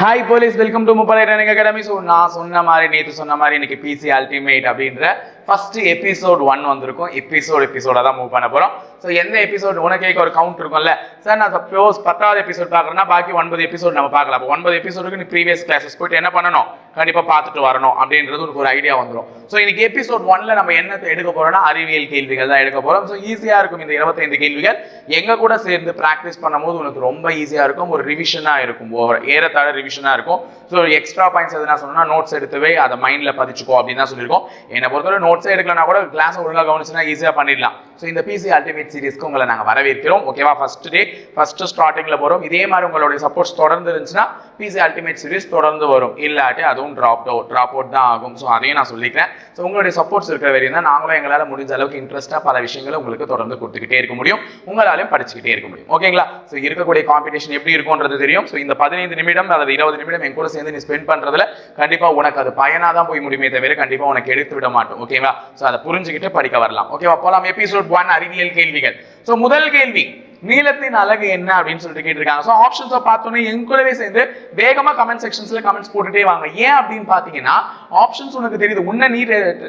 Hi police, welcome to முப்படை training academy. So நான் சொன்ன மாதிரி நேற்று சொன்ன மாதிரி இன்னைக்கு பிசி அல்டிமேட் அப்படின்ற ஃபர்ஸ்ட் எபிசோட் 1 வந்திருக்கும். எபிசோட தான் மூவ் பண்ண போகிறோம். ஸோ எந்த எபிசோட் உனக்கே ஒரு கவுண்ட் இருக்கும்ல சார், நான் சப்போஸ் 10வது எபிசோட் பார்க்குறேன்னா பாக்கி 9 எபிசோட் நம்ம பார்க்கலாம். அப்போ 9 எபிசோடுக்கு நீ ப்ரீவியஸ் கிளாஸஸ் போயிட்டு என்ன பண்ணணும், கண்டிப்பாக பார்த்துட்டு வரணும் அப்படின்றது உனக்கு ஒரு ஐடியா வந்துடும். ஸோ இன்னைக்கு எபிசோட் 1ல நம்ம என்ன எடுக்க போறோம்னா அறிவியல் கேள்விகள் தான் எடுக்க போகிறோம். ஸோ ஈஸியாக இருக்கும். இந்த 25 கேள்விகள் எங்க கூட சேர்ந்து ப்ராக்டிஸ் பண்ணும்போது உனக்கு ரொம்ப ஈஸியாக இருக்கும். ஒரு ரிவிஷனாக இருக்கும், ஏறத்தாழ ரிவிஷனாக இருக்கும். ஸோ எக்ஸ்ட்ரா பாயிண்ட்ஸ் எதுனா சொன்னா நோட்ஸ் எடுத்துவே அதை மைண்ட்ல பதிச்சுக்கோ அப்படின்னு தான் சொல்லியிருக்கோம். என்னை பொறுத்தவரை நோட்ஸே எடுக்கலனா கூட கிளாஸ் ஒழுங்காக கவனிச்சுன்னா ஈஸியாக பண்ணிடலாம். ஸோ இந்த பிசி அல்டிமேட் சீரிஸ்க்கு உங்களை நாங்கள் வரவேற்கிறோம். ஓகேவா? ஃபர்ஸ்ட் டே ஃபர்ஸ்ட் ஸ்டார்டிங்ல போகிறோம். இதே மாதிரி உங்களுடைய சப்போர்ட்ஸ் தொடர்ந்து இருந்துச்சுன்னா பிசி அல்டிமேட் சீரிஸ் தொடர்ந்து வரும். இல்லாட்டி அதுவும் ட்ராப் அவுட் தான் ஆகும். ஸோ அதையும் நான் சொல்லிக்கிறேன். ஸோ உங்களுடைய சப்போர்ட்ஸ் இருக்கிற வரையும் தான் நாங்களும் எங்களால் முடிஞ்ச அளவுக்கு இன்ட்ரெஸ்ட்டாக பல விஷயங்களை உங்களுக்கு தொடர்ந்து கொடுத்துக்கிட்டே இருக்க முடியும், உங்களாலையும் படிச்சுக்கிட்டே இருக்க முடியும். ஓகேங்களா? ஸோ இருக்கக்கூடிய காம்படிஷன் எப்படி இருக்கும்ன்றது தெரியும். ஸோ இந்த 15 நிமிடம் அல்லது 20 நிமிடம் என் கூட சேர்ந்து நீ ஸ்பெண்ட் பண்றதுல கண்டிப்பா உனக்கு அது பயனாதான் போய் முடியுமே தவிர கண்டிப்பா உனக்கு எடுத்து விட மாட்டோம். ஓகேவா? ஸோ அதை புரிஞ்சுக்கிட்டு படிக்க வரலாம். ஓகேவா? போலாம். எபிசோட் 1 அறிவியல் கேள்விகள். ஸோ முதல் கேள்வி, நீளத்தின் அலகு என்ன அப்படின்னு சொல்லிட்டு கேட்டிருக்காங்க. ஸோ ஆப்ஷன்ஸை பார்த்தோன்னே என் கூடவே சேர்ந்து வேகமா கமெண்ட் செக்ஷன்ஸ்ல கமெண்ட்ஸ் போட்டுட்டே வாங்க. ஏன் அப்படின்னு பாத்தீங்கன்னா ஆப்ஷன்ஸ் உனக்கு தெரியுது, உன்னை நீ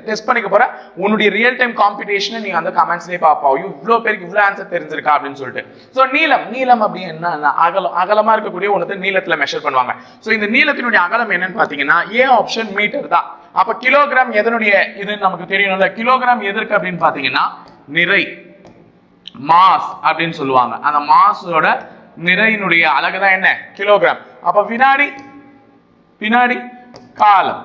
டெஸ்ட் பண்ணிக்க போற, உன்னுடைய ரியல் டைம் காம்படிஷனை நீ அந்த கமெண்ட்ஸ்லேயே பார்ப்பா. இவ்வளோ பேருக்கு இவ்வளோ ஆன்சர் தெரிஞ்சிருக்கா அப்படின்னு சொல்லிட்டு. ஸோ நீளம் அப்படின்னா அகலமா இருக்கக்கூடிய ஒன்று நீளத்துல மெஷர் பண்ணுவாங்க. ஸோ இந்த நீளத்தினுடைய அகலம் என்னன்னு பாத்தீங்கன்னா ஏ ஆப்ஷன் மீட்டர் தான். அப்ப கிலோகிராம் எதனுடைய இது நமக்கு தெரியணும்ல. கிலோகிராம் எதற்கு அப்படின்னு பாத்தீங்கன்னா நிறை, மாஸ் அப்படின்னு சொல்லுவாங்க. அந்த மாஸோட நிறையினுடைய அலகு தான் என்ன, கிலோகிராம். அப்ப வினாடி காலம்,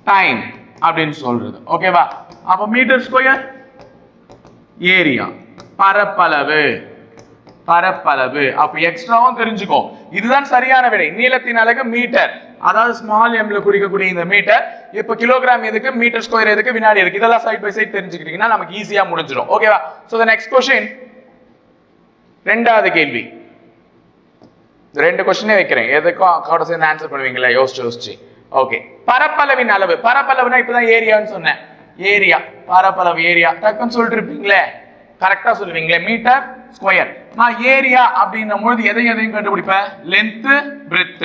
டைம் அப்படின்னு சொல்றது. ஓகேவா? அப்ப மீட்டர் ஸ்கொயர் ஏரியா, பரப்பளவு. அப்ப எக்ஸ்ட்ராவும் தெரிஞ்சுக்கோ. இதுதான் சரியான விடை. நீளத்தின் அலகு மீட்டர், அதாவது ஸ்மால் எம்ல குறிக்கக்கூடிய இந்த மீட்டர். இப்ப கிலோகிராம் எதுக்கு, மீட்டர் ஸ்கொயர் எதுக்கு, வினாடி எதுக்கு, இதெல்லாம் சைட் பை சைட் தெரிஞ்சுக்கிட்டீங்கன்னா நமக்கு ஈஸியா முடிஞ்சிடும். ஓகேவா? சோ தி நெக்ஸ்ட் क्वेश्चन, ரெண்டாவது கேள்வி. ரெண்டு क्वेश्चनே வைக்கிறேன், எதுக்கும் கூட சேர்ந்து ஆன்சர் பண்ணுவீங்களா யோசிச்சு. ஓகே, பரப்பளவின் அளவு. பரப்பளவுனா இப்பதான் ஏரியான்னு சொன்னேன். ஏரியா, பரப்பளவு, ஏரியா டக்குன்னு சொல்லிட்டு இருப்பீங்களே, கரெக்டா சொல்லுவீங்களே, மீட்டர் ஸ்கொயர். நான் ஏரியா அப்படின்னும் பொழுது எதையும் கண்டுபிடிப்பேன், லென்த் பிரெத்,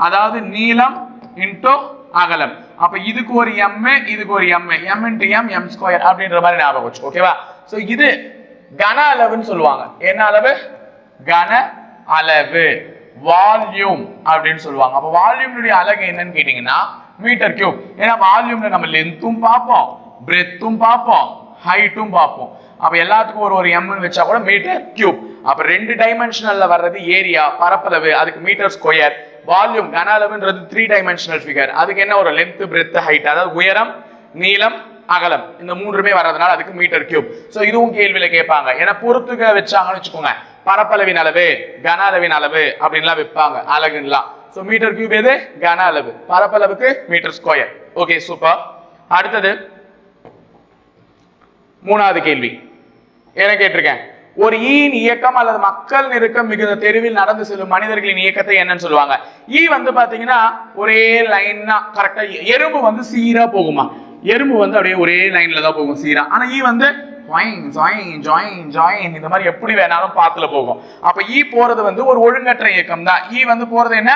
அதாவது நீளம் இன்டூ அகலம். அப்ப இதுக்கு ஒரு எம், இதுக்கு ஒரு எம் இன்டு எம் ஸ்கொயர் அப்படின்ற மாதிரி ஞாபகம் வச்சு. ஓகேவா? சோ இது கன அளவுன்னு சொல்லுவாங்க. என்ன அளவு? கன அளவு, வால்யூம் அப்படின்னு சொல்லுவாங்க. அப்ப வால்யூம்னுடைய அலகு என்னன்னு கேட்டீங்கன்னா மீட்டர் கியூப். ஏன்னா வால்யூம்ல நம்ம லென்த்தும் பார்ப்போம், பிரெத்தும் பார்ப்போம், ஹைட்டும் பார்ப்போம். அப்ப எல்லாத்துக்கும் ஒரு எம் வச்சா கூட மீட்டர் கியூப். அப்ப 2 டைமென்ஷனல்ல வர்றது ஏரியா, பரப்பளவு, அதுக்கு மீட்டர் ஸ்கொயர். வால்யூம், கன அளவுன்றது 3 டைமென்ஷனல் ஃபிகர். அதுக்கு என்ன ஒரு லென்த், பிரெத், ஹைட், அதாவது உயரம், நீளம், அகலம். இந்த மூன்றுமே வர்றதுனால அதுக்கு மீட்டர் கியூப். சோ இதுவும் கேள்வியில கேட்பாங்க. ஏன்னா பொறுத்துக்க வச்சாங்கன்னு வச்சுக்கோங்க, பரப்பளவின் அளவு, கன அளவின் அளவு அப்படின்லாம் வைப்பாங்க, அலகுலாம். சோ மீட்டர் கியூப் எது, கன அளவு, பரப்பளவுக்கு மீட்டர் ஸ்கொயர். Okay, super. அடுத்தது மூணாவது கேள்வி என்ன கேட்டிருக்கேன், ஒரு ஈயின் இயக்கம் அல்லது மக்கள் நெருக்கம் மிகுந்த தெருவில் நடந்து செல்லும் மனிதர்களின் இயக்கத்தை என்னன்னு சொல்லுவாங்க. ஈ வந்து பாத்தீங்கன்னா ஒரே லைன்னா கரெக்டா, எறும்பு வந்து சீரா போகுமா, எறும்பு வந்து அப்படியே ஒரே லைன்ல தான் போகும் சீரா. ஆனா ஈ வந்து இந்த மாதிரி எப்படி வேணாலும் பாத்துல போகும். அப்ப ஈ போறது வந்து ஒரு ஒழுங்கற்ற இயக்கம் தான். ஈ வந்து போறது என்ன,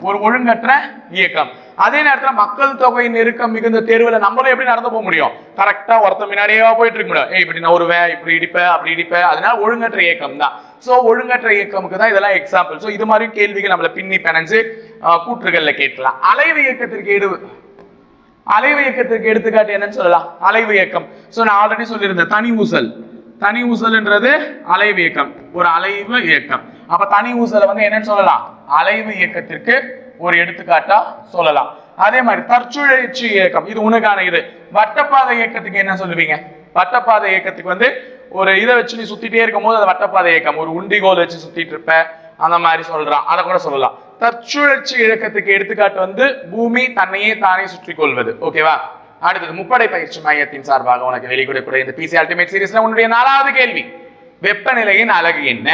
ஒரு ஒழுங்கற்ற இயக்கம். அதே நேரத்துல மக்கள் தொகை நெருக்கம் மிகுந்த தெருவுல நம்மளும் எப்படி நடந்து போக முடியும், கரெக்டா ஒருத்த முன்னாடியே போயிட்டு இருக்க முடியும். இப்படி நான் வருவேன், இப்படி இடிப்பேன், அப்படி இடிப்பேன். அதனால ஒழுங்கற்ற இயக்கம் தான். சோ ஒழுங்கற்ற இயக்கமுக்கு தான் இதெல்லாம் எக்ஸாம்பிள். சோ இது மாதிரி கேள்விகள் நம்மள பின்னி பிணைஞ்சு கூற்றுகள்ல கேட்கலாம். அலைவு இயக்கத்திற்கு எடுத்துக்காட்டு என்னன்னு சொல்லலாம், அலைவு இயக்கம். சோ நான் ஆல்ரெடி சொல்லியிருந்தேன், தனி ஊசல்ன்றது அலைவு இயக்கம், ஒரு அலைவு இயக்கம். அப்ப தனி ஊசலை வந்து என்னன்னு சொல்லலாம், அலைவு இயக்கத்திற்கு ஒரு எடுத்துக்காட்டா சொல்லலாம். அதே மாதிரி தற்சுழற்சி இயக்கம், இது உனக்கான இது. வட்டப்பாதை இயக்கத்துக்கு என்ன சொல்லுவீங்க, வட்டப்பாதை இயக்கத்துக்கு வந்து ஒரு இதை வச்சு நீ சுத்திட்டே இருக்கும் போது அது வட்டப்பாதை இயக்கம். ஒரு உண்டிகோல் வச்சு சுத்திட்டு இருப்ப, அந்த மாதிரி சொல்றான், அதை கூட சொல்லலாம். தற்சுழற்சி இயக்கத்துக்கு எடுத்துக்காட்டு வந்து பூமி தன்னையே தானே சுற்றி கொள்வது. ஓகேவா? அடுத்தது முப்படை பயிற்சி மையத்தின் சார்பாக உனக்கு வெளிக்கூடக்கூடிய இந்த பிசி அல்டிமேட் சீரிஸ்ல உன்னுடைய 4வது கேள்வி, வெப்பநிலையின் அலகு என்ன.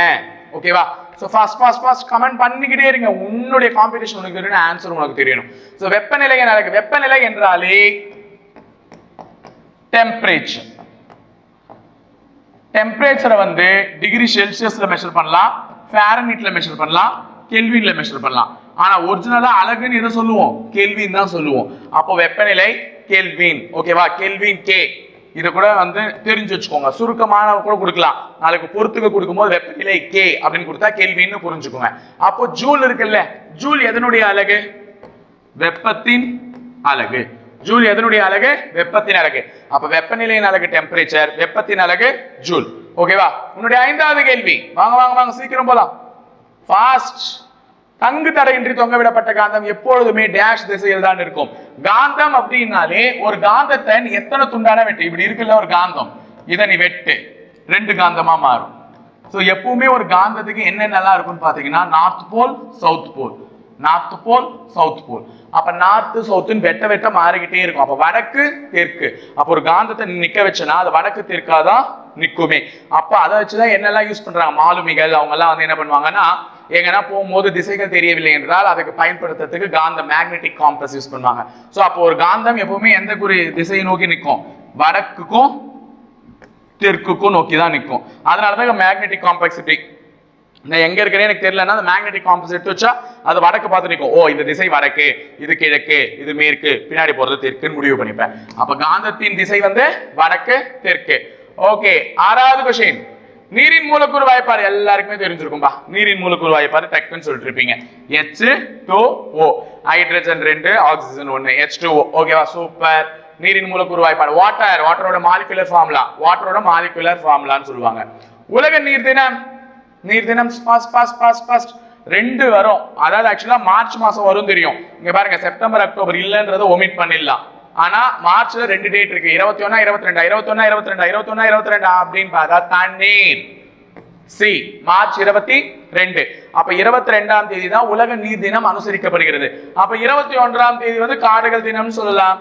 ஓகேவா? சோ ஃபாஸ்ட் கமெண்ட் பண்ணிக்கிட்டே இருங்க, உன்னுடைய காம்படிஷன் உனக்கு தெரியும், ஆன்சர் உனக்கு தெரியணும். சோ வெப்பநிலையின் அலகு, வெப்பநிலை என்றாலே டெம்பரேச்சரை வந்து டிகிரி செல்சியஸ்ல மெஷர் பண்ணலாம், ஃபாரன்ஹீட்ல மெஷர் பண்ணலாம், கெல்வின்ல மெஷர் பண்ணலாம். ஆனா ஒரிஜினலா அலகுன்னு எதை சொல்லுவோம்? கெல்வின் தான் சொல்லுவோம். அப்போ வெப்பநிலை கெல்வின். ஓகேவா? Kelvin K. இத கூட வந்து தெரிஞ்சு வச்சுக்கோங்க. சுருக்கமான கூட கொடுக்கலாம். நாளைக்கு பொறுத்துக்கு கொடுக்கும்போது வெப்பநிலை கே அப்படின்னு கொடுத்தா கெல்வின்னு புரிஞ்சுக்கோங்க. அப்போ ஜூல் இருக்குல்ல, ஜூல் எதனுடைய அலகு? வெப்பத்தின் அலகு. ஜூல் எதனுடைய அலகு? வெப்பத்தின் அலகு. அப்ப வெப்பநிலையின் அலகு டெம்பரேச்சர், வெப்பத்தின் அலகு ஜூல். ஓகேவா? உன்னுடைய 5வது கேள்வி. வாங்க வாங்க வாங்க சீக்கிரம் போலாம். ஃபாஸ்ட். தங்கு தடையின்றி தொங்கவிடப்பட்ட காந்தம் எப்பொழுதுமே டேஷ் திசையில் தான் இருக்கும். காந்தம் அப்படின்னாலே ஒரு காந்தத்தை நீ எத்தனை துண்டான வெட்டு, இப்படி இருக்குல்ல ஒரு காந்தம், இதை நீ வெட்டு 2 காந்தமா மாறும். சோ எப்பவுமே ஒரு காந்தத்துக்கு என்னென்னலாம் இருக்கும்னு பாத்தீங்கன்னா north pole south pole, north pole south pole. அப்ப நார்த் சவுத்துன்னு வெட்ட வெட்ட மாறிக்கிட்டே இருக்கும். அப்ப வடக்கு தெற்கு. அப்ப ஒரு காந்தத்தை நிக்க வச்சனா அது வடக்கு தெற்காதான் நிக்குமே. அப்ப அதை வச்சுதான் என்னெல்லாம் யூஸ் பண்றாங்க மாலுமிகள், அவங்க எல்லாம் வந்து என்ன பண்ணுவாங்கன்னா எங்கன்னா போகும்போது திசைகள் தெரியவில்லை என்றால் அதுக்கு பயன்படுத்துறதுக்கு காந்த மேக்னெட்டிக் காம்பஸ் யூஸ் பண்ணுவாங்க. சோ அப்போ ஒரு காந்தம் எப்பவுமே எந்த ஒரு திசையை நோக்கி நிற்கும்? வடக்குக்கும் தெற்குக்கும் நோக்கி தான் நிற்கும். அதனாலதான் மேக்னெட்டிக் காம்பஸ் இப்படி நான் எங்க இருக்கிறேன் எனக்கு தெரியலன்னா அந்த மேக்னெட்டிக் காம்பஸ் எடுத்து வச்சா அது வடக்கு பார்த்து நிற்கும். ஓ இந்த திசை வடக்கு, இது கிழக்கு, இது மேற்கு, பின்னாடி போறது தெற்குன்னு முடிவு பண்ணிப்பேன். அப்ப காந்தத்தின் திசை வந்து வடக்கு தெற்கு. ஓகே, 6வது கொஸ்டின். நீரின் மூலக்கூறு வாய்ப்பாடு எல்லாருக்குமே தெரிஞ்சிருக்கும்பா. நீரின் மூலக்கூறு வாய்ப்பாடு டக்குன்னு சொல்லிட்டு இருப்பீங்க. H2O, hydrogen 2, oxygen 1, H2O. ஓகேவா? சூப்பர். நீரின் மூலக்கூறு வாய்ப்பாடு வாட்டர், வாட்டரோட மாலிகுலர் ஃபார்முலா, வாட்டரோட மாலிகுலர் ஃபார்முலான்னு சொல்லுவாங்க. உலக நீர் தினம், நீர் தினம் ஃபர்ஸ்ட் 2 வரும். அதாவது ஆக்சுவலா மார்ச் மாசம் வரும் தெரியும். இங்க பாருங்க செப்டம்பர் அக்டோபர் இல்லன்றதை ஒமிட் பண்ணிடலாம். ஆனா மார்ச்ல 2 டேட் இருக்கு, 21 22 21 அப்படின்னு பார்த்தா தண்ணீர் சி மார்ச் 22. அப்ப 22ஆம் தேதி தான் உலக நீர் தினம் அனுசரிக்கப்படுகிறது. அப்ப 21ஆம் தேதி வந்து காடுகள் தினம்னு சொல்லலாம்.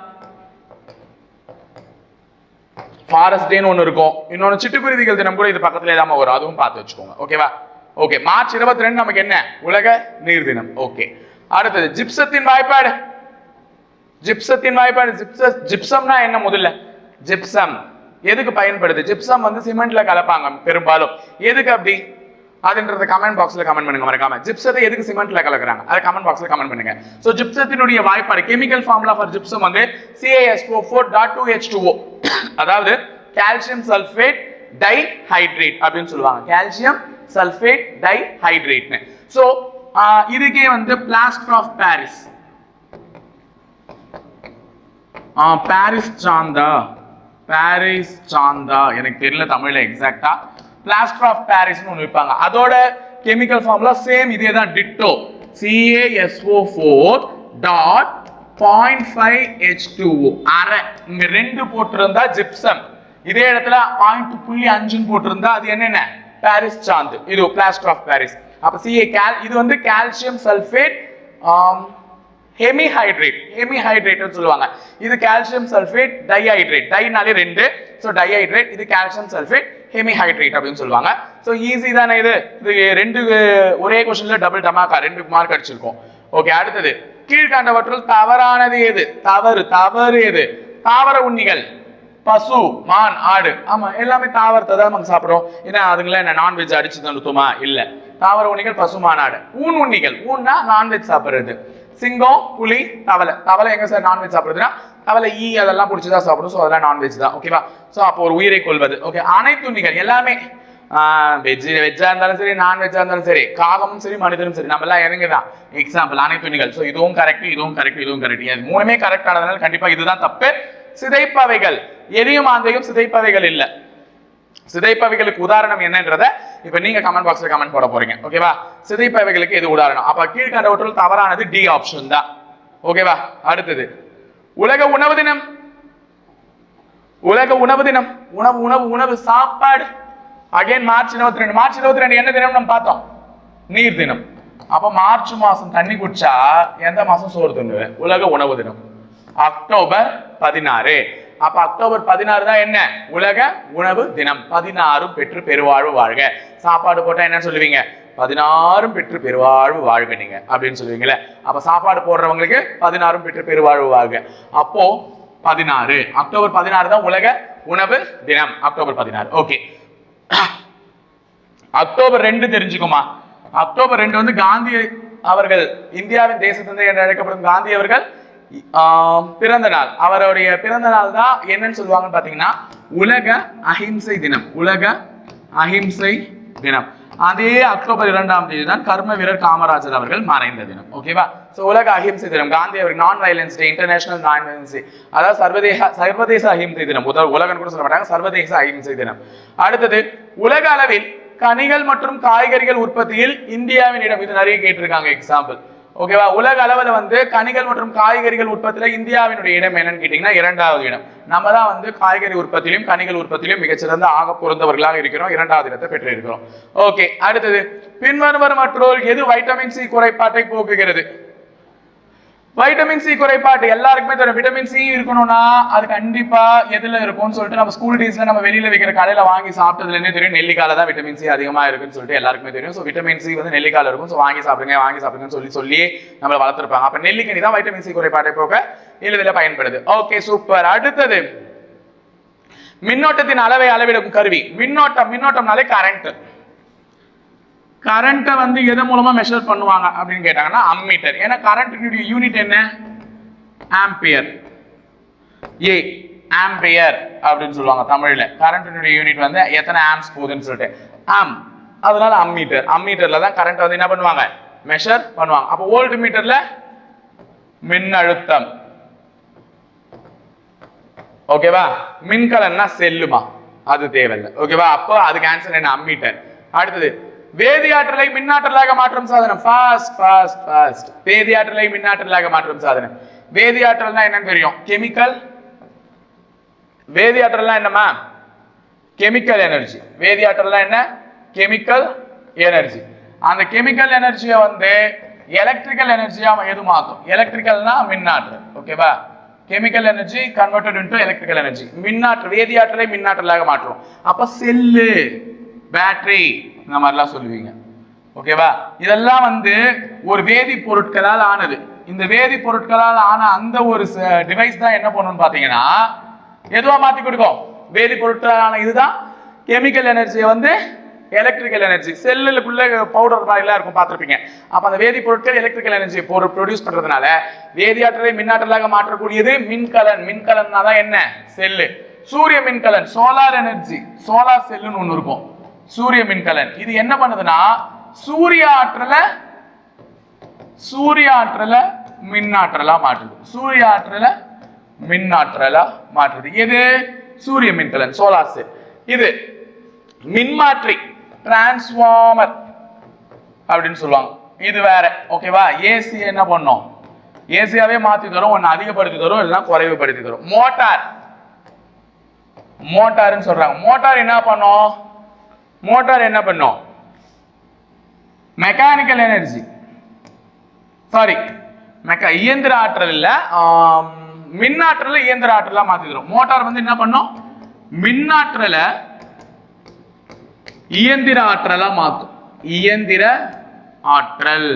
ஃபாரஸ்ட் டேன்னு ஒன்று இருக்கும். இன்னொன்று சிட்டுக்குருவிகள் தினம் கூட இது பக்கத்துல இல்லாம வரும், அதுவும் பார்த்து வச்சுக்கோங்க. ஓகேவா? ஓகே, மார்ச் 22 நமக்கு என்ன? உலக நீர் தினம். ஓகே, அடுத்தது ஜிப்சத்தின் வாய்ப்பாடு. ஜிப்சத்தின் வாய்ப்பாடு. ஜிப்சம்னா என்ன? முதல்ல ஜிப்சம் எதுக்கு பயன்படுது? ஜிப்சம் வந்து சிமெண்ட்ல கலப்பாங்க பெரும்பாலும். எதுக்கு அப்படி அதுன்றத கமெண்ட் பாக்ஸ்ல கமெண்ட் பண்ணுங்க மறக்காம. ஜிப்சத்தை எதுக்கு சிமெண்ட்ல கலக்குறாங்க அதை கமெண்ட் பாக்ஸ்ல கமெண்ட் பண்ணுங்க. சோ ஜிப்சத்தினுடைய வாய்ப்பாடு கெமிக்கல் ஃபார்முலா ஃபார் ஜிப்சம் வந்து CaSO4.2H2O. அதாவது கால்சியம் சல்ஃபேட் டைஹைட்ரேட் அப்படின்னு சொல்லுவாங்க. Calcium sulphate டைஹைட்ரேட்னு. சோ இதுக்கே வந்து பிளாஸ்டர் ஆஃப் பாரிஸ், பாரிஸ் சாந்தா, பாரிஸ் சாந்தா எனக்கு தெரியல தமிழ்ல எக்ஸாக்ட்டா. பிளாஸ்டர் ஆஃப் பாரிஸ்னு ஒன்று வைப்பாங்க. அதோட கெமிக்கல் ஃபார்முலா சேம் இதே தான், டிட்டோ. CaSO4.5H2O. அரை இங்க 2 போட்டிருந்தா ஜிப்சம், இதே இடத்துல 0.5 போட்டிருந்தா அது என்னென்ன? பாரிஸ் சாந்து. இது பிளாஸ்டர் ஆஃப் பாரிஸ். அப்ப இது வந்து கால்சியம் சல்ஃபேட் ஹெமிஹைட்ரேட், ஹெமிஹைட்ரேட்னு சொல்லுவாங்க. இது கால்சியம் சல்ஃபேட் டைஹைட்ரேட், டைனாலே 2, சோ டைஹைட்ரேட். இது கால்சியம் சல்ஃபேட் ஹெமிஹைட்ரேட் அப்படின்னு சொல்லுவாங்க. சோ ஈஸி தானே இது. இது 2 ஒரே क्वेश्चनல டபுள் டமாக்கா 2 மார்க் அடிச்சிருக்கோம். ஓகே, அடுத்தது கீழ்கண்டவற்றுள் தவறானது எது? தவறு எது? தாவர உண்ணிகள், பசு, மான், ஆடு. ஆமா, எல்லாமே தாவரத்தை தான் நம்ம சாப்பிடுறோம். ஏன்னா அதுங்கள என்ன நான்வெஜ் அடிச்சு தந்துமா? இல்ல. தாவர உண்ணிகள் பசு, மான், ஆடு. ஊன் உண்ணிகள், ஊன்னா நான்வெஜ் சாப்பிடுறது. சிங்கம், புலி, தவளை. தவளை எங்க சார் நான்வெஜ் சாப்பிடுறதுன்னா தவளை அதெல்லாம் பிடிச்சதா சாப்பிடும். ஸோ அதெல்லாம் நான்வெஜ் தான். ஓகேவா? ஸோ அப்போ ஒரு உயிரை கொள்வது. ஓகே, அனைத்துண்ணிகள் எல்லாமே வெஜ்ஜா இருந்தாலும் சரி, நான்வெஜ்ஜா இருந்தாலும் சரி, காகமும் சரி, மனிதனும் சரி, நம்ம எல்லாம் இறங்குதான் எக்ஸாம்பிள் அனைத்துண்ணிகள். ஸோ இதுவும் கரெக்ட், இதுவும் கரெக்ட், இதுவும் கரெக்ட். இது மூணுமே கரெக்ட் ஆனதுனால கண்டிப்பா இதுதான் தப்பு. சிதைப்பவைகள், எரியும் ஆந்தையும் சிதைப்பவைகள் இல்ல. சிதைப்பவைகளுக்கு உதாரணம் என்னன்றத இப்ப நீங்க கமெண்ட் பாக்ஸ்ல கமெண்ட் போட போறீங்க. ஓகேவா? சிதைப்பவைகளுக்கு எது உதாரணம்? அப்ப கீழ்கண்டவற்றுள் தவறானது டி ஆப்ஷன் தான். ஓகேவா? அடுத்தது உலக உணவு தினம். உலக உணவு தினம், உணவு உணவு உணவு சாப்பாடு. Again March 22. மார்ச் 22 என்ன தினம் நம்ம பார்த்தோம்? நீர் தினம். அப்ப மார்ச் மாசம் தண்ணி குடிச்சா எந்த மாசம் சோறு தின்னுவேன்? உலக உணவு தினம் அக்டோபர் 16. அப்ப அக்டோபர் 16 தான் என்ன? உலக உணவு தினம். 16 பெற்று பெருவாழ்வு வாழ்க. சாப்பாடு போட்டா என்ன சொல்லுவீங்க? 16 பெற்று பெருவாழ்வு வாழ்க நீங்க அப்படின்னு சொல்லுவீங்களே. அப்ப சாப்பாடு போடுறவங்களுக்கு 16 பெற்று பெருவாழ்வு வாழ்க. அப்போ 16 அக்டோபர் 16 தான் உலக உணவு தினம். அக்டோபர் 16. Okay, October 2 தெரிஞ்சுக்குமா? அக்டோபர் 2 வந்து அவர்கள் இந்தியாவின் தேச தந்தை என்று அழைக்கப்படும் காந்தி அவர்கள் பிறந்த நாள். அவருடைய பிறந்த நாள் தான் என்னன்னு சொல்லுவாங்கன்னு பாத்தீங்கன்னா உலக அஹிம்சை தினம். உலக அஹிம்சை தினம். அதே அக்டோபர் 2ஆம் தேதி தான் கர்ம வீரர் காமராஜர் அவர்கள் மறைந்த தினம். ஓகேவா? சோ உலக அஹிம்சை தினம். காந்தி அவர்கள் non violence day, international non violence day, அதாவது சர்வதேச அஹிம்சை தினம். உலகம் கூட சொல்ல மாட்டாங்க, சர்வதேச அஹிம்சை தினம். அடுத்தது உலக அளவில் கனிகள் மற்றும் காய்கறிகள் உற்பத்தியில் இந்தியாவின் இடம். இது நிறைய கேட்டிருக்காங்க எக்ஸாம்பிள். ஓகேவா? உலக அளவில் வந்து கனிகள் மற்றும் காய்கறிகள் உற்பத்தியில இந்தியாவினுடைய இடம் என்னன்னு கேட்டீங்கன்னா 2வது இடம். நம்ம தான் வந்து காய்கறி உற்பத்தியிலும் கனிகள் உற்பத்தியிலும் மிகச்சிறந்த ஆக பொருந்தவர்களாக இருக்கிறோம். 2வது இடத்தை பெற்று இருக்கிறோம். ஓகே, அடுத்தது பின்வருவனவற்றுள் எது வைட்டமின் சி குறைபாட்டை போக்குகிறது? வைட்டமின் சி குறைபாடு எல்லாருக்குமே தெரியும். விட்டமின் சி இருக்கணும்னா அது கண்டிப்பா எதுல இருக்கும்னு சொல்லிட்டு நம்ம ஸ்கூல் டேஸ்ல நம்ம வெளியில வைக்கிற கடையில வாங்கி சாப்பிட்டதுல இருந்தே தெரியும். நெல்லிக்கால தான் விட்டமின் சி அதிகமா இருக்குன்னு சொல்லிட்டு எல்லாருக்குமே தெரியும். ஸோ விட்டமின் சி வந்து நெல்லிக்கால இருக்கும். ஸோ வாங்கி சாப்பிடுங்கன்னு சொல்லி நம்மளை வளர்த்துருப்பாங்க. அப்ப நெல்லிக்கனி தான் வைட்டமின் சி குறைபாட்டை போக்க எளிதில் பயன்படுது. Okay, super. அடுத்தது மின்னோட்டத்தின் அளவை அளவிடும் கருவி. மின்னோட்டம்னாலே கரண்ட். கரண்ட்டை வந்து எது மூலமா மெஷர் பண்ணுவாங்க அப்படின்னு கேட்டாங்கன்னா அம்மீட்டர். ஏன்னா கரண்ட்டினுடைய யூனிட் என்ன? ஆம்பியர். ஆம்பியர் அப்படின்னு சொல்லுவாங்க தமிழ்ல. கரண்ட்டினுடைய யூனிட் வந்து எத்தனை ஆம்ஸ் போகுதுன்னு சொல்லிட்டு ஆம். அதனால அம்மீட்டர்ல தான் கரண்ட் வந்து என்ன பண்ணுவாங்க? மெஷர் பண்ணுவாங்க. அப்போ வோல்ட் மீட்டர்ல மின்னழுத்தம். ஓகேவா? மின்கலன்னா செல்லுமா, அது தேவையில்லை. ஓகேவா? அப்போ அதுக்கு ஆன்சர் என்ன? அம்மீட்டர். அடுத்தது வேதியாற்றலை மின்னாற்றலாக மாற்றும் சாதனம். ஃபாஸ்ட். வேதியாற்றலை மின்னாற்றலாக மாற்றும் சாதனம். வேதியாற்றல்னா என்னன்னு தெரியும்? கெமிக்கல். வேதியாற்றல்னா என்னமா? Chemical energy. வேதியாற்றல்னா என்ன? Chemical energy. அந்த கெமிக்கல் எனர்ஜியை வந்து எலக்ட்ரிக்கல் எனர்ஜியா எது மாற்றும்? எலக்ட்ரிக்கல்னா மின்னாற்றல். ஓகேவா? Chemical energy converted into electrical energy. மின்னாற்றல், வேதியாற்றலை மின்னாற்றலாக மாற்றும். அப்ப செல்லு, பேட்டரி, இந்த மாதிரிலாம் சொல்லுவீங்க. ஓகேவா? இதெல்லாம் வந்து ஒரு வேதி பொருட்களால் ஆனது. இந்த வேதி பொருட்களால் ஆன அந்த ஒரு டிவைஸ் தான் என்ன பண்ணணும்னு பாத்தீங்கன்னா எதுவா மாத்தி கொடுக்கும்? வேதி பொருட்களான இதுதான் கெமிக்கல் எனர்ஜியை வந்து எலக்ட்ரிக்கல் எனர்ஜி. செல்லுக்குள்ள பவுடர் மாதிரிலாம் இருக்கும், பார்த்துருப்பீங்க. அப்ப அந்த வேதி பொருட்கள் எலக்ட்ரிக்கல் எனர்ஜி ப்ரொடியூஸ் பண்றதுனால வேதியாற்றலை மின்னாற்றலாக மாற்றக்கூடியது மின்கலன். மின்கலன்னா தான் என்ன? செல்லு. சூரிய மின்கலன், சோலார் எனர்ஜி. சோலார் செல்லுன்னு ஒண்ணு இருக்கும், சூரிய மின்கலன். இது என்ன பண்ணுதுன்னா சூரிய ஆற்றலை மின்னாற்றலா மாற்றுது. சூரிய ஆற்றலை மின்னாற்றலா மாற்றுது. எது? சூரிய மின்கலன், சோலார் செல். இது மின்மாற்றி, டிரான்ஸ்ஃபார்மர் அப்படின்னு சொல்லுவாங்க. இது வேற. ஓகேவா? ஏசி என்ன பண்ணும்? ஏசியாவே மாத்தி தரும். ஒன்னு அதிகப்படுத்தி தரும், இல்லைன்னா குறைவுபடுத்தி தரும். மோட்டார்னு சொல்றாங்க. மோட்டார் என்ன பண்ணும்? மெக்கானிக்கல் எனர்ஜி, சாரி இயந்திர ஆற்றல் இல்ல, மின்னாற்றல இயந்திர ஆற்றலா மாத்தி தரும். மோட்டார் வந்து என்ன பண்ணும்? மின்னாற்றலை இயந்திர ஆற்றலா மாத்தும். இயந்திர ஆற்றல்.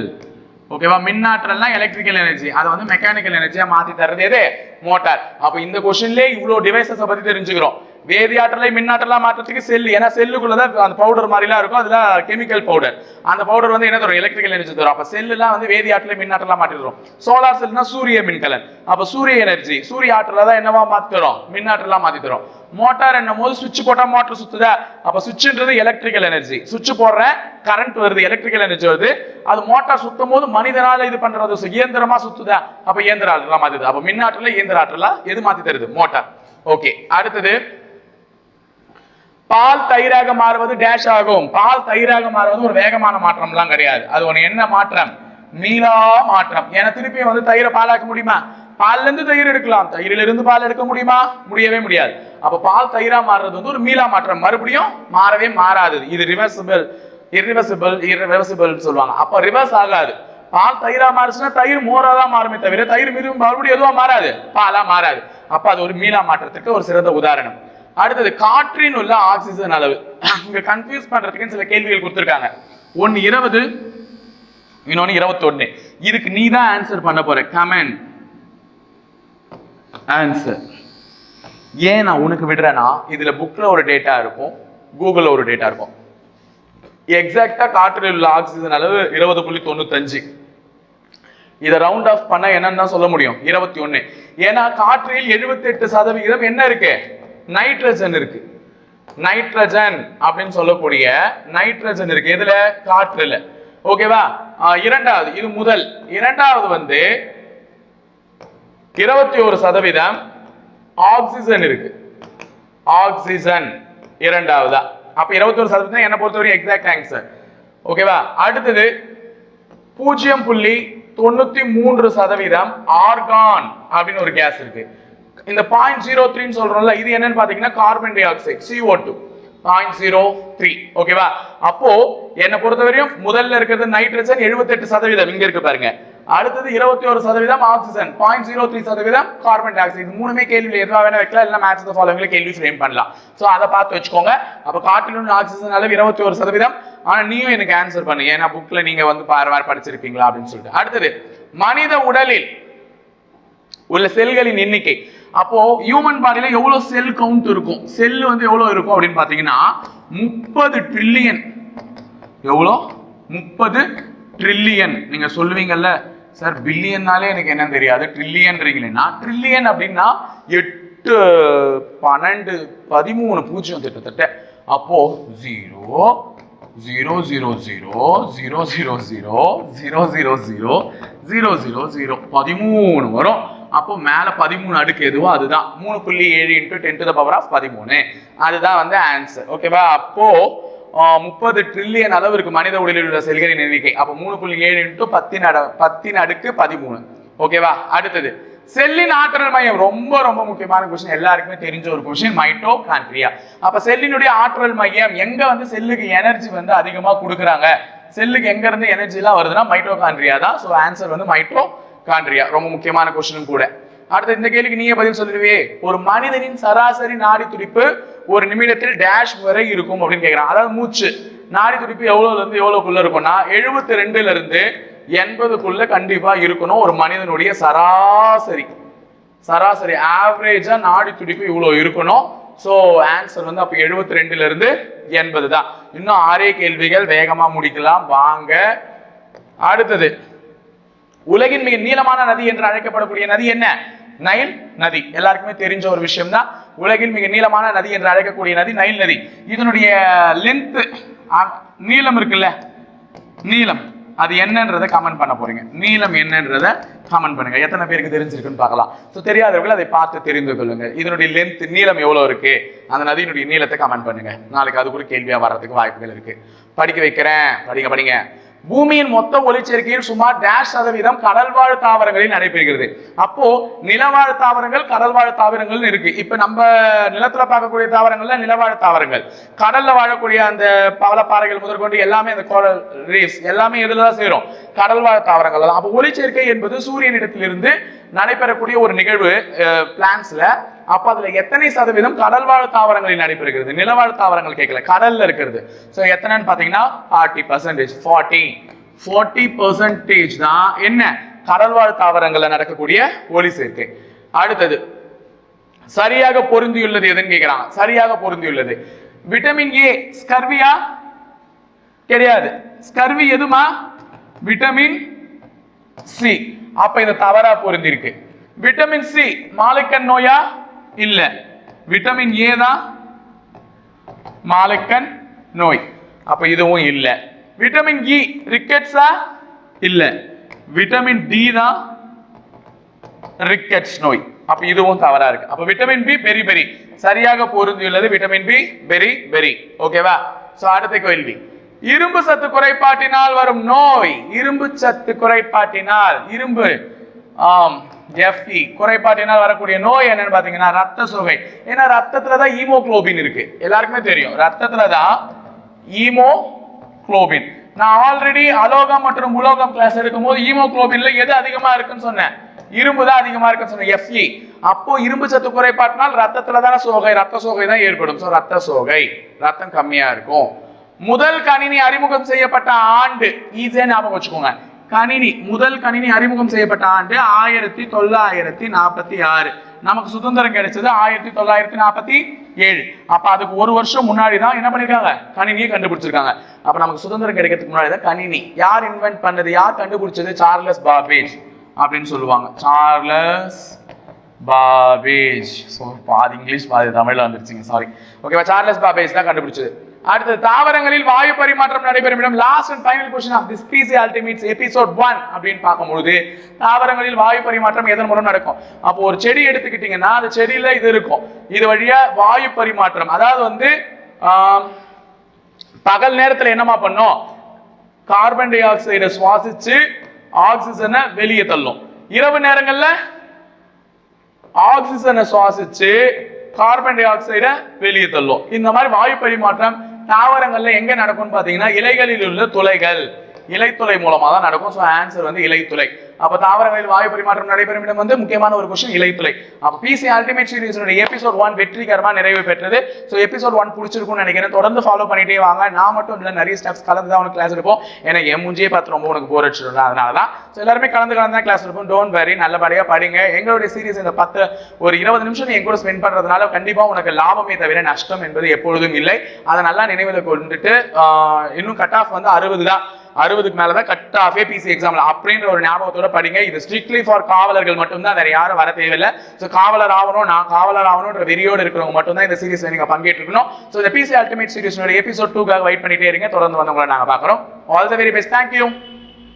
ஓகேவா? மின்னாற்றல்னா எலக்ட்ரிக்கல் எனர்ஜி, அதை வந்து மெக்கானிக்கல் எனர்ஜியா மாத்தி தர்றது எது? மோட்டார். அப்ப இந்த கொஸ்டின்லயே இவ்வளவு டிவைசஸ் பத்தி தெரிஞ்சுக்கிறோம். வேதியாற்றலை மின்னாற்றலா மாற்றத்துக்கு செல். ஏன்னா செல்லுக்குள்ளதான் அந்த பவுடர் மாதிரிலாம் இருக்கும், அதுல கெமிக்கல் பவுடர். அந்த பவுடர் வந்து என்ன தரும்? எலக்ட்ரிக்கல் எனர்ஜி தரும். அப்ப செல்லுலாம் வந்து வேதியாற்றலை மின்னாற்றலா மாற்றி தரும். சோலார் செல்னா சூரிய மின்கலன். அப்ப சூரிய எனர்ஜி, சூரிய ஆற்றலை தான் என்னவா மாத்தி தரும்? மின்னாற்றலா மாத்தி தரும். மோட்டார் என்னும் போது சுவிட்ச் போட்டா மோட்டர் சுத்துதா? அப்ப சுவிட்ச்ன்றது எலக்ட்ரிக்கல் எனர்ஜி. சுவிட்ச் போடுற கரண்ட் வருது, எலக்ட்ரிக்கல் எனர்ஜி வருது. அது மோட்டார் சுத்தும் போது மனிதனால இது பண்றது, இயந்திரமா சுத்துதா? அப்ப இயந்திர ஆற்றலா மாத்துது. அப்ப மின்னாற்றல இயந்திர ஆற்றலா எது மாத்தி தருது? மோட்டார். ஓகே, அடுத்தது பால் தயிராக மாறுவது டேஷ் ஆகும். பால் தயிராக மாறுவது ஒரு வேகமான மாற்றம்லாம் கிடையாது. அது ஒண்ணு என்ன மாற்றம்? மீளா மாற்றம். ஏன்னா திருப்பி வந்து தயிரை பாலாக்க முடியுமா? பால்ல இருந்து தயிர் எடுக்கலாம், தயிரில இருந்து பால் எடுக்க முடியுமா? முடியவே முடியாது. அப்ப பால் தயிரா மாறுறது வந்து ஒரு மீளா மாற்றம், மறுபடியும் மாறவே மாறாது. இது irreversible சொல்லுவாங்க. அப்ப ரிவர்ஸ் ஆகாது. பால் தயிரா மாறுச்சுன்னா தயிர் மோரா தான் மாறுமே தவிர தயிர் மறுபடியும் எதுவா மாறாது, பாலா மாறாது. அப்ப அது ஒரு மீளா மாற்றத்துக்கு ஒரு சிறந்த உதாரணம். அடுத்தது காற்றின் உள்ள ஆக்சிஜன் அளவு. இங்க கன்ஃபியூஸ் பண்றதுக்கு சில கேள்விகள் கொடுத்திருக்காங்க. ஒன்னு 20, இன்னொன்னு 21. இதுக்கு நீ தான் ஆன்சர் பண்ண போற. Comment answer. ஏன் நான் உனக்கு விடுறேன்னா இதுல புக்ல ஒரு டேட்டா இருக்கும், கூகுள்ல ஒரு டேட்டா இருக்கும். எக்ஸாக்டா காற்றில் உள்ள ஆக்சிஜன் அளவு 20.95. இதை ரவுண்ட் ஆஃப் பண்ண என்னன்னு சொல்ல முடியும் 21. ஏன்னா காற்றில் 78% என்ன இருக்கு? நைட்ரஜன் இருக்கு. நைட்ரஜன் அப்படின்னு சொல்லக்கூடிய நைட்ரஜன் இருக்கு எதுல? காற்றுல. ஓகேவா? இரண்டாவது, இது முதல். இரண்டாவது வந்து 21% ஆக்சிஜன் இருக்கு. ஆக்சிஜன் இரண்டாவதா. அப்ப 21% என்ன பொறுத்தவரை எக்ஸாக்ட் ஆன்சர். ஓகேவா? அடுத்தது 0.93% ஆர்கான் அப்படின்னு ஒரு கேஸ் இருக்கு. இந்த 0.03 சொல்றோம்ல, இது என்னன்னு பாத்தீங்கன்னா கார்பன் டை ஆக்சைடு CO2 0.03. ஓகேவா? அப்போ என்ன பொறுத்தவரையும் முதல்ல இருக்கிறது நைட்ரஜன் 78% இங்க இருக்கு பாருங்க. அடுத்தது 21% ஆக்சிஜன், 0.03% கார்பன் டை ஆக்சைடு. மூணுமே கேள்வியில எதுவா வேணா வைக்கலாம், இல்ல மேட்ச் தி ஃபாலோவிங்ல கேள்வி ஃப்ரேம் பண்ணலாம். சோ அத பார்த்து வெச்சுக்கோங்க. அப்ப காற்றில் உள்ள ஆக்சிஜன் அளவு 21%. ஆனா நீயும் எனக்கு ஆன்சர் பண்ணு, ஏன்னா புக்ல நீங்க வந்து பாரவார் படிச்சிருப்பீங்களா அப்படின்னு சொல்லிட்டு. அடுத்தது மனித உடலில் உள்ள செல்களின் எண்ணிக்கை. அப்போ ஹியூமன் பாடியில எவ்வளவு செல் கவுண்ட் இருக்கும்? செல் வந்து எவ்வளவு இருக்கும் அப்படின்னு பாத்தீங்கன்னா 30 ட்ரில்லியன். எவ்வளோ? 30 ட்ரில்லியன். நீங்க சொல்லுவீங்கல்ல சார் பில்லியன்னாலே எனக்கு என்ன தெரியாது, ட்ரில்லியன்றீங்களா? ட்ரில்லியன் அப்படின்னா 8, 12, 13 பூஜ்ஜியம் கிட்டத்தட்ட. அப்போ 0 0 0 0 0 0 0 0 0 0 0 0 0 13 வரும். அப்போ மேல 13 அடுக்கு எதுவோ அதுதான் 3.7 × 10⁻13. அதுதான் வந்து ஆன்சர். ஓகேவா? அப்போ 30 ட்ரில்லியன் அளவு இருக்கு மனித உடலில் உள்ள செல்களின் எண்ணிக்கை. அப்போ 3.7 × 10⁻13. ஓகேவா? அடுத்தது செல்லின் ஆற்றல் மையம். ரொம்ப ரொம்ப முக்கியமான கொஸ்டின், எல்லாருக்குமே தெரிஞ்ச ஒரு கொஸ்டின், மைட்டோகாண்ட்ரியா. அப்ப செல்லினுடைய ஆற்றல் மையம் எங்க வந்து செல்லுக்கு எனர்ஜி வந்து அதிகமா கொடுக்குறாங்க, செல்லுக்கு எங்க இருந்து எனர்ஜி எல்லாம் வருதுன்னா மைட்டோகாண்ட்ரியா தான். சோ ஆன்சர் வந்து மைட்டோகாண்ட்ரியா. ரொம்ப முக்கியமான கொஸ்டினும் கூட. அடுத்து இந்த கேள்விக்கு நீங்க பதில் சொல்லுவே. ஒரு மனிதனின் சராசரி நாடி துடிப்பு ஒரு நிமிடத்தில் டேஷ் வரை இருக்கும் அப்படின்னு கேக்குறாங்க. அதாவது மூச்சு நாடி துடிப்பு எவ்வளவுல இருந்து எவ்வளவுக்குள்ள இருக்கும்னா 72ல இருந்து 80க்குள்ள கண்டிப்பா இருக்கணும் ஒரு மனிதனுடைய சராசரி. சராசரி ஆவரேஜா நாடி துடிப்பு இவ்வளவு இருக்கணும். சோ ஆன்சர் வந்து அப்ப 72ல இருந்து 80 தான். இன்னும் 6 கேள்விகள், வேகமா முடிக்கலாம் வாங்க. அடுத்தது உலகின் மிக நீளமான நதி என்று அழைக்கப்படக்கூடிய நதி என்ன? நைல் நதி. எல்லாருக்குமே தெரிஞ்ச ஒரு விஷயம் தான். உலகின் மிக நீளமான நதி என்று அழைக்கக்கூடிய நதி நைல் நதி. இதனுடைய லென்த், நீளம் இருக்குல்ல, நீளம் அது என்னன்றதை கமெண்ட் பண்ண போறீங்க. நீளம் என்னன்றதை கமெண்ட் பண்ணுங்க. எத்தனை பேருக்கு தெரிஞ்சிருக்குன்னு பார்க்கலாம். ஸோ தெரியாதவர்கள் அதை பார்த்து தெரிந்து கொள்ளுங்க. இதனுடைய லென்த், நீளம் எவ்வளவு இருக்கு, அந்த நதியினுடைய நீளத்தை கமெண்ட் பண்ணுங்க. நாளைக்கு அது கூட கேள்வியா வர்றதுக்கு வாய்ப்புகள் இருக்கு. படிக்க வைக்கிறேன், படிங்க. பூமியின் மொத்த ஒளிச்சேர்க்கையில் சுமார் -% கடல்வாழ் தாவரங்களில் நடைபெறுகிறது. அப்போ நிலவாழ் தாவரங்கள், கடல்வாழ் தாவரங்கள் இருக்கு. இப்ப நம்ம நிலத்துல பார்க்கக்கூடிய தாவரங்கள்ல நிலவாழ் தாவரங்கள், கடல்ல வாழக்கூடிய அந்த பவளப்பாறைகள் முதற்கொண்டு எல்லாமே அந்த கோரல் ரீஃப்ஸ் எல்லாமே எதுலதான் சேரும்? கடல்வாழ் தாவரங்கள் தான். அப்போ ஒளிச்சேர்க்கை என்பது சூரியனிடத்திலிருந்து நடைபெறக்கூடிய ஒரு நிகழ்வு பிளான்ஸ்ல. அப்ப அதுல எத்தனை சதவீதம் கடல்வாழ் தாவரங்களில் நடைபெறுகிறது? நிலவாழ் தாவரங்கள் கேட்கல, கடல்ல இருக்கிறது. சோ எத்தனைன்னு பாத்தீங்கன்னா 40% தான் என்ன கடல்வாழ் தாவரங்கள்ல நடக்கக்கூடிய ஒளி சேர்க்கை. அடுத்தது சரியாக பொருந்தியுள்ளது எதுன்னு கேக்குறாங்க. சரியாக பொருந்தியுள்ளது விட்டமின் ஏ. ஸ்கர்வியா கிடையாது. ஸ்கர்வி எதுமா? Vitamin C. அப்ப இது தவறா பொருந்தி இருக்கு. விட்டமின் சி மாலைக்கண் நோயா? இல்ல. விட்டமின் ஏ தான் மாலைக்கண் நோய். அப்ப இதுவும் இல்ல. விட்டமின் இ ரிக்கெட்ஸா? இல்ல. விட்டமின் டி தான் ரிக்கெட்ஸ் நோய். அப்ப இதுவும் தவறா இருக்கு. அப்ப விட்டமின் பி பெரி பெரி சரியாக பொருந்தியுள்ளது. விட்டமின் பி பெரி பெரி. ஓகேவா? சோ அடுத்த கேள்வி, இரும்பு சத்து குறைபாட்டினால் வரும் நோய். இரும்பு சத்து குறைபாட்டினால், இரும்பு Fe குறைபாட்டினால் வரக்கூடிய நோய் என்னன்னு பாத்தீங்கன்னா ரத்த சோகை. ஏன்னா ரத்தத்துலதான் ஹீமோகுளோபின் இருக்கு. எல்லாருக்குமே தெரியும் ரத்தத்துலதான் ஹீமோகுளோபின். நான் ஆல்ரெடி அலோகம் மற்றும் உலோகம் கிளாஸ் எடுக்கும் போது ஹீமோகுளோபின்ல எது அதிகமா இருக்குன்னு சொன்னேன்? இரும்பு தான் அதிகமா இருக்குன்னு சொன்னேன், Fe. அப்போ இரும்பு சத்து குறைபாட்டினால் ரத்தத்துலதான சோகை, ரத்த சோகை தான் ஏற்படும். சோ ரத்த சோகை, ரத்தம் கம்மியா இருக்கும். முதல் கணினி அறிமுகம் செய்யப்பட்ட ஆண்டு ஈஸியா ஞாபகம் வச்சுக்கோங்க. கணினி, முதல் கணினி அறிமுகம் செய்யப்பட்ட ஆண்டு 1946. நமக்கு சுதந்திரம் கிடைச்சது 1947. அப்ப அதுக்கு ஒரு வருஷம் முன்னாடி தான் என்ன பண்ணிருக்காங்க? கணினியை கண்டுபிடிச்சிருக்காங்க. அப்ப நமக்கு சுதந்திரம் கிடைக்கிறதுக்கு முன்னாடி தான் கணினி. யார் இன்வென்ட் பண்ணது, யார் கண்டுபிடிச்சது? Charles Babbage. அப்படின்னு சொல்லுவாங்க. Charles Babbage. ஸோ பாதி இங்கிலீஷ் பாதி தமிழ்ல வந்துருச்சுங்க, சாரி. ஓகேவா, சார்லஸ் பாபேஜ் தான் கண்டுபிடிச்சது. அடுத்து, தாவரங்களில் வாயு பரிமாற்றம் நடைபெறும் இடம். Last and final question of this PC ultimates episode 1 அப்படின்னு பார்க்கும்போது தாவரங்களில் வாயு பரிமாற்றம் எதன் மூலம் நடக்கும்? அப்போ ஒரு செடி எடுத்துக்கிட்டீங்கன்னா அந்த செடியில இது இருக்கும், இது வழியா வாயு பரிமாற்றம். அதாவது வந்து பகல் நேரத்துல என்னமா பண்ணும், கார்பன் டை ஆக்சைடை சுவாசிச்சு ஆக்சிஜனை வெளியே தள்ளும். இரவு நேரங்கள்ல ஆக்சிஜனை சுவாசிச்சு கார்பன் டை ஆக்சைடை வெளியே தள்ளும். இந்த மாதிரி வாயு பரிமாற்றம் தாவரங்கள்ல எங்க நடக்கும்னு பாத்தீங்கன்னா இலைகளில் உள்ள துளைகள், இலைத்துளை மூலமா தான் நடக்கும். ஸோ ஆன்சர் வந்து இலைத்துளை. அப்ப தாவரங்களில் வாயு பரிமாற்றம் நடைபெறும் இடம் வந்து முக்கியமான ஒரு கொஸ்டின், இலைத்துளை. அப்ப பிசி அல்டிமேட் சீரிஸோட எபிசோட் 1 வெற்றிகரமா நிறைவு பெற்றது. ஸோ எபிசோட் 1 பிடிச்சிருக்கும்னு நினைக்கிறேன். தொடர்ந்து ஃபாலோ பண்ணிட்டே வாங்க. நான் மட்டும் இல்லை, நிறைய ஸ்டெப்ஸ் கலந்து தான் உனக்கு கிளாஸ் எடுப்போம். எனக்கு என் மூஞ்சியே பார்த்து ரொம்ப உனக்கு போர் அடிச்சிடும், அதனால தான். ஸோ எல்லாருமே கலந்து தான் கிளாஸ் எடுப்போம். டோன்ட் வெரி, நல்லபடியா படிங்க. எங்களுடைய சீரிஸ் இந்த 10 20 நிமிஷம் என் கூட ஸ்பெண்ட் பண்றதுனால கண்டிப்பா உனக்கு லாபமே தவிர நஷ்டம் என்பது எப்பொழுதும் இல்லை. அதை நல்லா நினைவில் கொண்டுட்டு இன்னும் கட் ஆஃப் வந்து 60 தான், 60க்கு மேலதான் கட் ஆஃபே பிசி எக்ஸாம்ல அப்படின்ற ஒரு ஞாபகத்தோட படிங்க. இது ஸ்ட்ரிக்ட்லி ஃபார் காவலர்கள் மட்டும்தான், வேற யாரும் வர தேவையில்லை. ஸோ காவலர் ஆகணும், நான் காவலர் ஆகணும்ன்ற வெறியோடு இருக்கிறவங்க மட்டும்தான் இந்த சீரிஸ்ல நீங்க பங்கேற்றுக்கணும். ஸோ இந்த பிசி அல்டிமேட் சீரிஸோட எபிசோட் 2க்காக வெயிட் பண்ணிட்டே இருங்க. தொடர்ந்து வந்து உங்களை நாங்க பாக்குறோம். All the very best. Thank you.